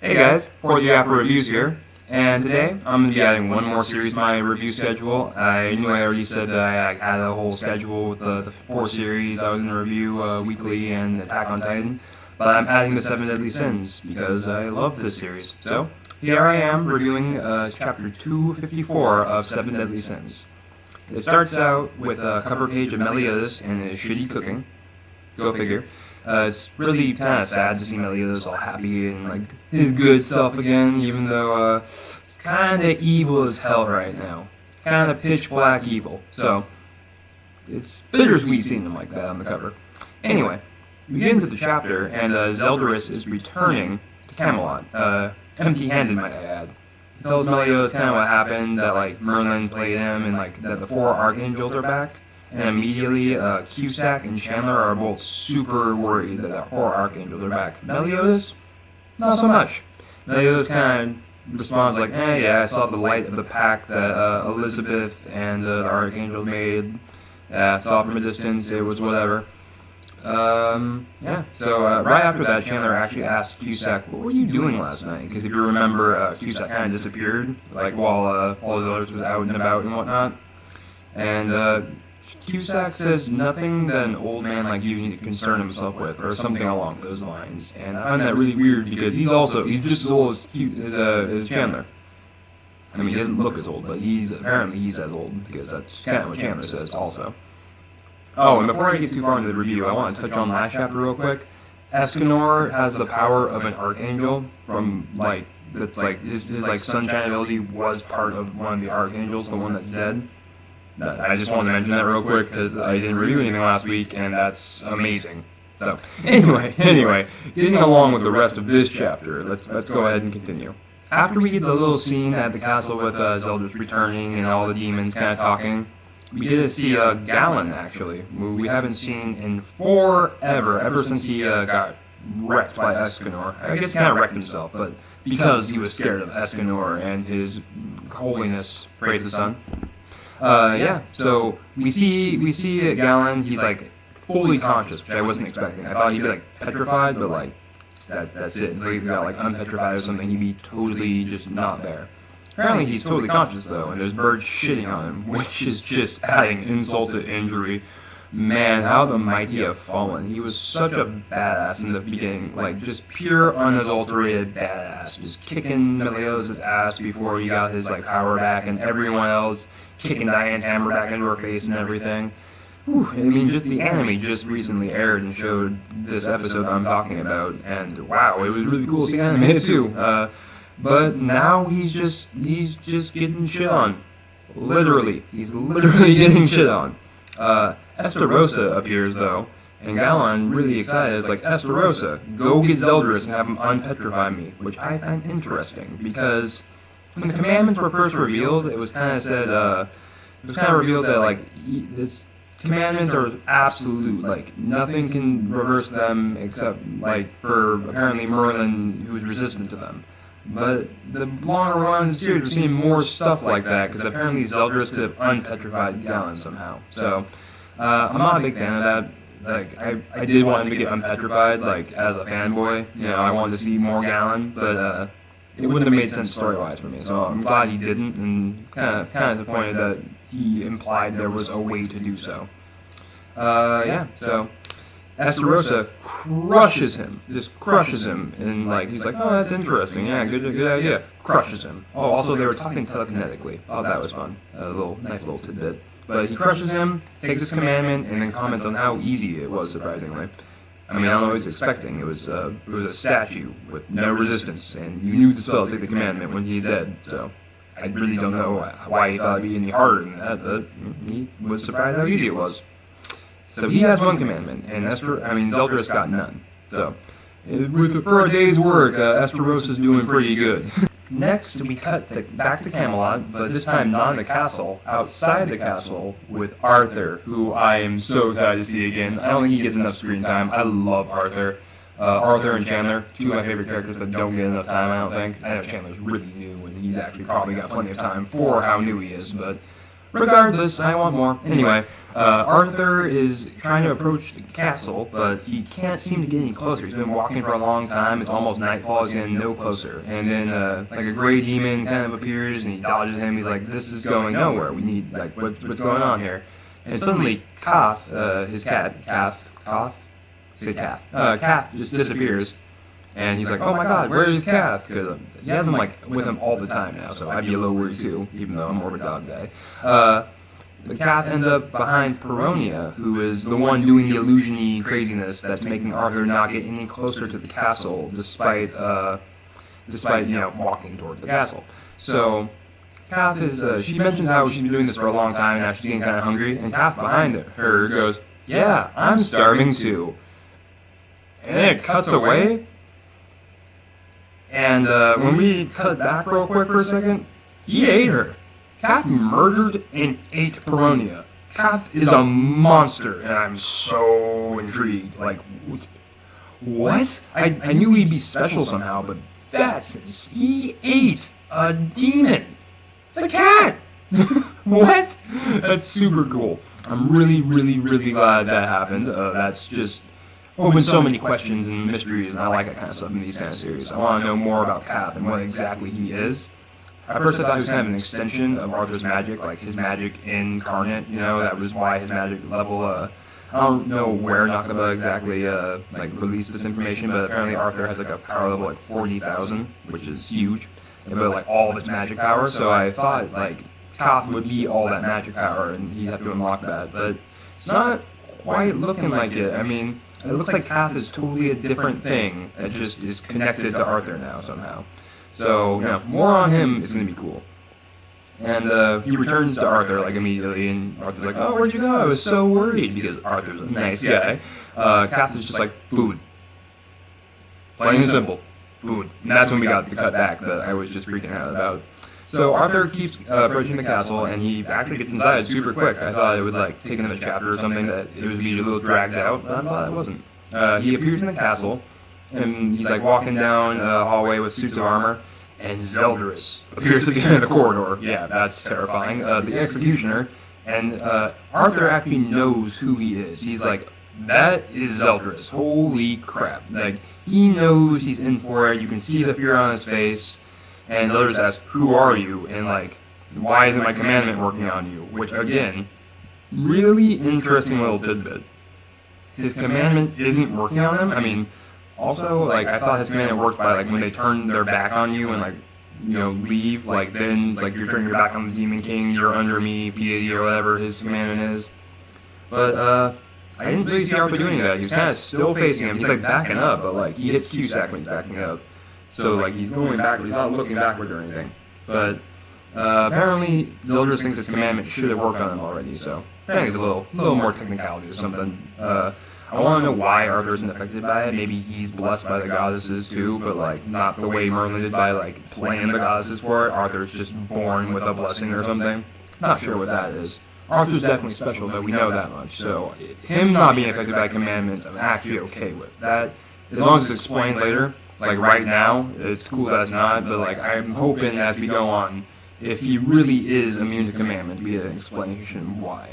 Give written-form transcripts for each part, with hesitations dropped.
Hey guys, for the Apple Reviews here, and today I'm going to be adding one more series to my review schedule. I knew I already said that I had a whole schedule with the four series I was going to review weekly and Attack on Titan, but I'm adding the Seven Deadly Sins because I love this series. So here I am reviewing chapter 254 of Seven Deadly Sins. It starts out with a cover page of Meliodas and his shitty cooking. Go figure. It's really kind of sad to see Meliodas all happy and like his good self again, even though it's kind of evil as hell right now. Kind of pitch black evil. So it's bittersweet seeing him like that on the cover. Anyway, we get into the chapter, and Zeldris is returning to Camelot, empty-handed, might I add. He tells Meliodas kind of what happened, that like Merlin played him, and like that the four archangels are back. And immediately, Cusack and Chandler are both super worried that the four archangels are back. Meliodas, not so much. Meliodas kind of responds like, yeah, I saw the light of the pack that Elizabeth and the archangels made. Yeah, saw it from a distance, it was whatever. Yeah, so right after that, Chandler actually asked Cusack, what were you doing last night? Because if you remember, Cusack kind of disappeared, like while Zeldris was out and about and whatnot. And Cusack says nothing that an old man like you need to concern himself with, or something along those lines. And I find that really weird because he's just as old as Chandler. I mean, he doesn't look as old, but apparently he's as old, because that's kind of what Chandler says also. Oh, and before I get too far into the review, I want to touch on last chapter real quick. Escanor has the power of an archangel from his sunshine ability was part of one of the archangels, the one that's dead. I just wanted to mention that real quick because I didn't review anything last week, and that's amazing. So, anyway, getting along with the rest of this chapter, let's go ahead and continue. After we get the little scene at the castle with Zeldris returning and all the demons kind of talking, we get to see Galand, actually, who we haven't seen in forever, ever since he got wrecked by Escanor. I guess he kind of wrecked himself, but because he was scared of Escanor and his holiness, praise the sun. Yeah, so we see Galand, he's like fully conscious, which I wasn't expecting. I thought he'd be like petrified, but like that's it. Until he got like unpetrified or something, he'd be totally just not there. Apparently he's totally conscious though, and there's birds shitting on him, which is just adding insult to injury. Man, how the mighty have fallen. He was such a badass in the beginning, like just pure unadulterated badass, just kicking Meliodas' ass before he got his like power back, and everyone else kicking Diane's hammer back into her face and everything. Whew, I mean, just the anime just recently aired and showed this episode I'm talking about, and wow, it was really cool to see animated too. But now he's just getting shit on. Literally, he's literally getting shit on. Estarossa appears though, and Galand, really excited, is like, Estarossa, go get Zeldris and have him unpetrify me, which I find interesting, because when the commandments were first revealed, it was kind of said, revealed that, like, this commandments are absolute, like, nothing can reverse them except, like, for apparently Merlin, who's resistant to them. But the longer run in the series, we're seeing more stuff like that, because apparently Zeldris could have unpetrified Galand somehow. So, I'm not a big fan of that. Like, I did want him to get unpetrified, like, as a fanboy. You know, I wanted to see more Galand, but, it wouldn't have made sense story-wise for me, so I'm glad he didn't, and kind of disappointed that he implied there was a way to do so. Yeah, so Estarossa crushes him, and like he's like, oh, that's interesting, yeah, good idea, crushes him. Oh, also they were talking telekinetically. Thought that was fun, nice little tidbit. But he crushes him, takes his commandment, and then comments on how easy it was, surprisingly. I mean, I don't know what I was expecting. It was a statue with no resistance, and you knew the spell to take the commandment when he's dead, so I really don't know why he thought it'd be any harder than that, but he was surprised how easy it was. So he has one commandment, and Zeldris got none. So, for a day's work, Estarossa's doing pretty good. Next, we cut back to Camelot, but this time not in the castle, outside the castle, with Arthur, who I am so excited to see again. I don't think he gets enough screen time. I love Arthur. Arthur and Chandler, two of my favorite characters that don't get enough time, I don't think. I know Chandler's really new, and he's actually probably got plenty of time for how new he is, but Regardless, I want more. Anyway, Arthur is trying to approach the castle, but he can't seem to get any closer. He's been walking for a long time. It's almost nightfall. He's getting no closer. And then, like, a gray demon kind of appears, and he dodges him. He's like, this is going nowhere. We need, like, what's going on here? And suddenly, Cath, his cat, Cath, just disappears. And he's like, oh my god, where is Cath? Because he has him, like, with him all the time now, so I'd be a little worried too, even though I'm more of a dog guy. But Cath ends up behind Peronia, who is the one doing the illusion-y craziness that's making Arthur not get any closer to the castle, despite walking toward the castle. So, Cath is, she mentions how she's been doing this for a long time, and now she's getting kind of hungry, and Cath behind her goes, yeah, I'm starving too. And then it cuts away. And when we cut back real quick for a second, he ate her. Cath murdered and ate Peronia. Cath is a monster, and I'm so intrigued. Like, what? I knew he'd be special somehow, but he ate a demon. It's a cat! What? That's super cool. I'm really, really, really glad that happened. That's just opens so many questions and mysteries, and I like that kind of stuff in these kind of series. I want to know more about Cath and what exactly he is. At first I thought he was kind of an extension of Arthur's magic, like his magic incarnate, that was why his magic level, I don't know where Nakaba exactly, released this information, but apparently Arthur has, like, a power level, like, 40,000, which is huge, but, like, all of its magic power, so I thought, like, Cath would be all that magic power, and he'd have to unlock that, but it's not quite looking like it. I mean, it looks like Cath is totally a different thing that just is connected to Arthur now somehow. So, more on him is going to be cool. And he returns to Arthur, like, immediately, and Arthur's like, oh, where'd you go? I was so worried, because Arthur's a nice guy. Cath is just like, food. Plain and simple. Food. And that's when we got the cut back that I was just freaking out about. So Arthur keeps approaching the castle, and he actually gets inside super quick. I thought it would, like, take another chapter or something, that it would be a little dragged out, but I thought it wasn't. He appears in the castle, and he's, like, walking down a hallway with suits of armor, and Zeldris appears at the end of the corridor. Yeah, that's terrifying. The executioner, and Arthur actually knows who he is. He's like, that is Zeldris. Holy crap. Like, he knows he's in for it. You can see the fear on his face. And Zeldris asks, who are you? And, like, why isn't my commandment working on you? Which, again, really interesting little tidbit. His commandment isn't working on him? I mean, also, like, I thought his commandment worked by, like, when they turn their back on you and, like, leave, like, then, like, you're turning your back on the Demon King, you're under me, piety, or whatever his commandment is. But, I didn't really see Arthur doing that. He was kind of still facing him. He's, like, backing up, but, like, he hits Cusack when he's backing up. So, like, he's going backwards. He's not looking backwards or anything. But apparently, Zeldris thinks his commandment should have worked on him already. So I think it's a little more technicality or something. I want to know why Arthur isn't affected by it. Maybe he's blessed by the goddesses too, but, like, not the way Merlin did by, like, playing the goddesses for it. Arthur's just born with a blessing or something. Not sure what that is. Arthur's definitely special, though. We know that much. So him not being affected by commandments, I'm actually okay with that. As long as it's explained later. Like, right now, it's cool that it's not, but, like, I'm hoping as we go on, if he really is immune to commandment, to be an explanation why.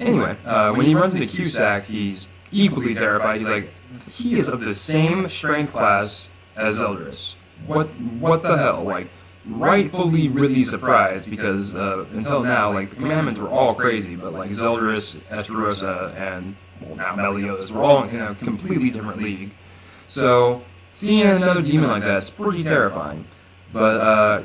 Anyway, when he runs into Cusack, he's equally terrified. He's like, he is of the same strength class as Zeldris. What the hell? Like, rightfully really surprised, because until now, like, the commandments were all crazy, but, like, Zeldris, Esterosa, and, well, now Meliodas were all in a completely different league. So seeing another demon like that, it's pretty terrifying. But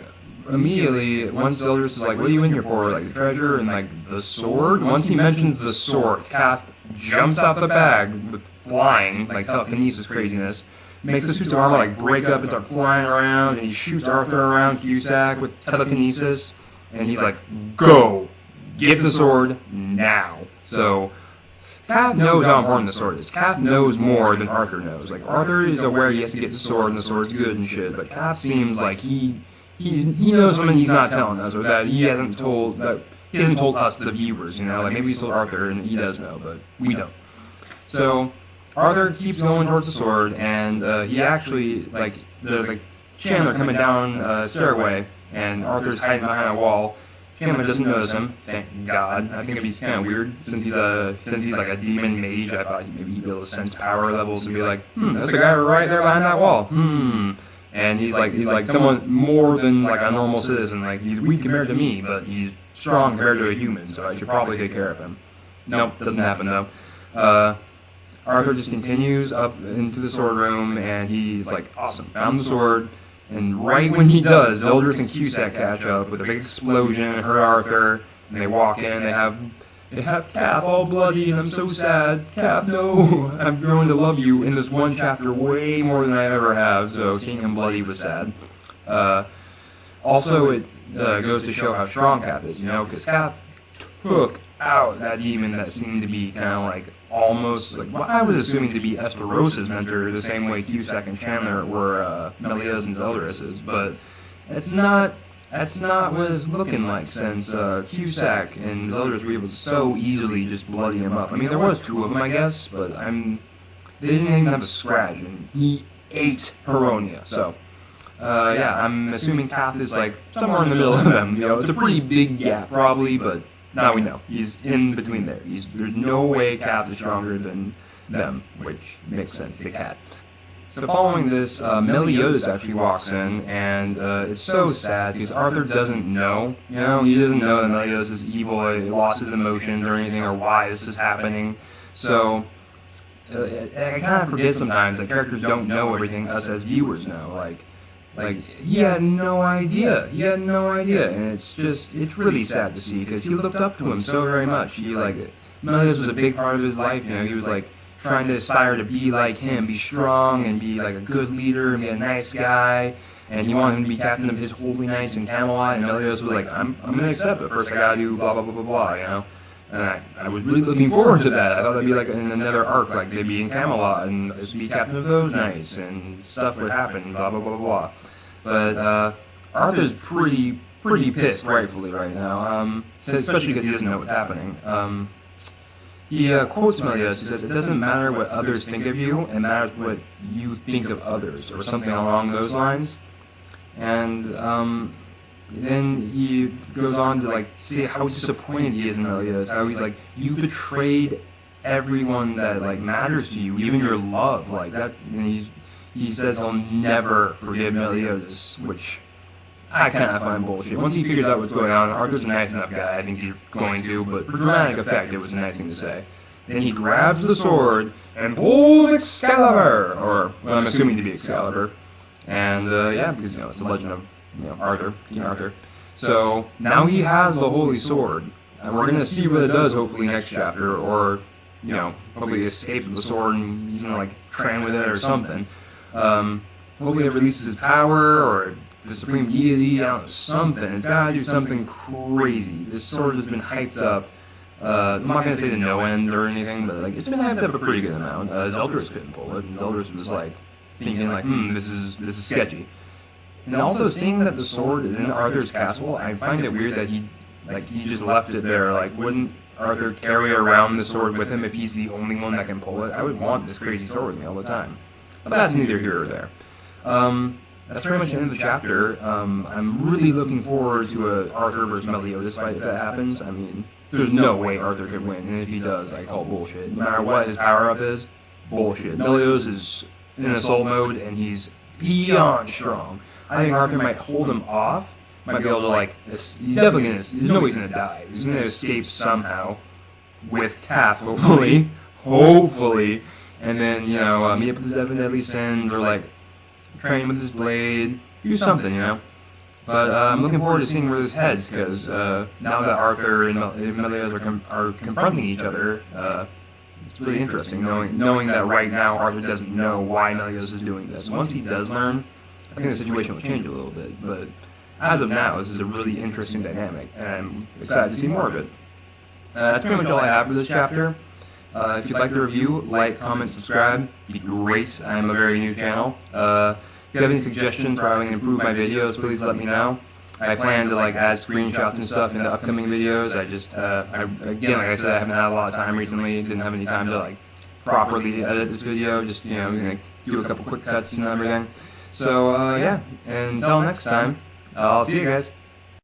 immediately, once Zeldris is like, what are you in here for? Like, the treasure and, like, the sword? Once he mentions the sword, Cath jumps out the bag with flying, like telekinesis craziness, makes the suits of armor, like, break up and start flying around, and he shoots Arthur around Cusack with telekinesis, and he's like, go! Get the sword now! So Cath knows how important the sword is. Cath knows more than Arthur knows. Like, Arthur is aware he has to get the sword, and the sword's good and shit, but Cath seems like he knows something he's not telling us, or that he hasn't told us, the viewers, like, maybe he's told Arthur, and he does know, but we don't. So Arthur keeps going towards the sword, and he actually, like, there's, like, Chandler coming down a stairway, and Arthur's hiding behind a wall. Camelot doesn't notice him, thank God. I think it'd be kind of weird since he's like a demon mage. I thought maybe he'd be able to sense power levels and be like, that's the guy right there behind that wall. And he's like someone more than like a normal citizen. Like he's weak compared to me, but he's strong compared to a human, so I should probably take care of him. Nope, doesn't happen though. Arthur just continues up into the sword room, and he's like, awesome, found the sword. And right when he does, Zeldris and Cusack catch up with a big explosion and hurt Arthur. And they walk in, they have Cath all bloody, and I'm so sad. Cath, no, I've grown to love you in this one chapter way more than I ever have, so seeing him bloody was sad. Also, it goes to show how strong Cath is, because Cath took out that demon that seemed to be kind of like almost like what I was assuming to be Esterosa's mentor, the same way Cusack and Chandler were Meliodas and Zeldris's, but that's not what it's looking like, since Cusack and Zeldris were able to so easily just bloody him up. I mean, there was two of them, I guess, but they didn't even have a scratch, and he ate Heronia, so yeah, I'm assuming Cath is like somewhere in the middle of them. It's a pretty big gap probably, but now we know. He's in between there. There's no way Cath is stronger than them, which makes sense. He's a cat. So following this, Meliodas actually walks in, and it's so sad because Arthur doesn't know. He doesn't know that Meliodas is evil, he lost his emotions or anything, or why this is happening. So I kind of forget sometimes that characters don't know everything us as viewers know. Like, he had no idea. And it's really sad to see, because he looked up to him so very much. Meliodas was a big part of his life, he was like trying to aspire to be like him, be strong and be like a good leader and be a nice guy. And he wanted him to be captain of his holy knights in Camelot, and Meliodas was like, I'm gonna accept it. First I gotta do blah, blah, blah, blah, blah, And I was really looking forward to that. I thought it'd be like in another arc, like they'd be in Camelot, and just be captain of those knights, and stuff would happen, blah, blah, blah, blah. But Arthur's pretty pissed, rightfully, right now, especially because he doesn't know what's happening. He quotes Meliodas. He says, "It doesn't matter what others think of you, it matters what you think of others," or something along those lines. And then he goes on to like say how disappointed he is in Meliodas, how he's like, you betrayed everyone that like matters to you, even your love, like that. And he says he'll never forgive Meliodas, which I kind of find bullshit. Once he figures out what's going on, Arthur's a nice enough guy, I think he's going to, but for dramatic effect, it was a nice thing to say. Then he grabs the sword and pulls Excalibur, or well, I'm assuming to be Excalibur. And yeah, because it's the legend of Arthur, King Arthur. So now he has the holy sword, and we're gonna see what it does hopefully next chapter, or hopefully he escapes with the sword and he's gonna like train with it or something. Hopefully it releases his power, or the supreme deity, I don't know, something. It's gotta do something crazy. This sword has been hyped up. I'm not gonna say to no end or anything, but like it's been hyped up a pretty good amount. Zeldris couldn't pull it, and Zeldris was like thinking like, this is sketchy. And also seeing that the sword is in Arthur's castle, I find it weird that he just left it there. Like, wouldn't Arthur carry around the sword with him if he's the only one that can pull it? I would want this crazy sword with me all the time. But that's neither here or there. That's pretty much the end of the chapter. I'm really looking forward to a Arthur versus Meliodas fight if that happens. I mean, there's no way Arthur could win, and if he does, I call bullshit. No matter what his power-up is, bullshit. Meliodas is in assault mode, and he's beyond strong. I think Arthur might hold him off, might be able to like, he's definitely gonna, there's no way he's gonna die. He's gonna escape somehow, with Cath, hopefully, and then, meet up with his seven deadly sins, or like, train with his blade, do something, But I'm looking forward to seeing where this heads, because now that Arthur and Meliodas are confronting each other, it's really interesting knowing that right now Arthur doesn't know why Meliodas is doing this. Once he does learn, I think the situation will change a little bit, but as of now, this is a really interesting dynamic, and I'm excited to see more of it. That's pretty much all I have for this chapter. If you'd like the review, like, comment, subscribe, be great. I am a very new channel. If you have any suggestions for how I can improve my videos, please let me know. I plan to add screenshots and stuff in the upcoming videos. Again, like I said, I haven't had a lot of time recently. Didn't have any time to properly edit this video. Just do a couple quick cuts and everything. So yeah, until next time, I'll see you guys.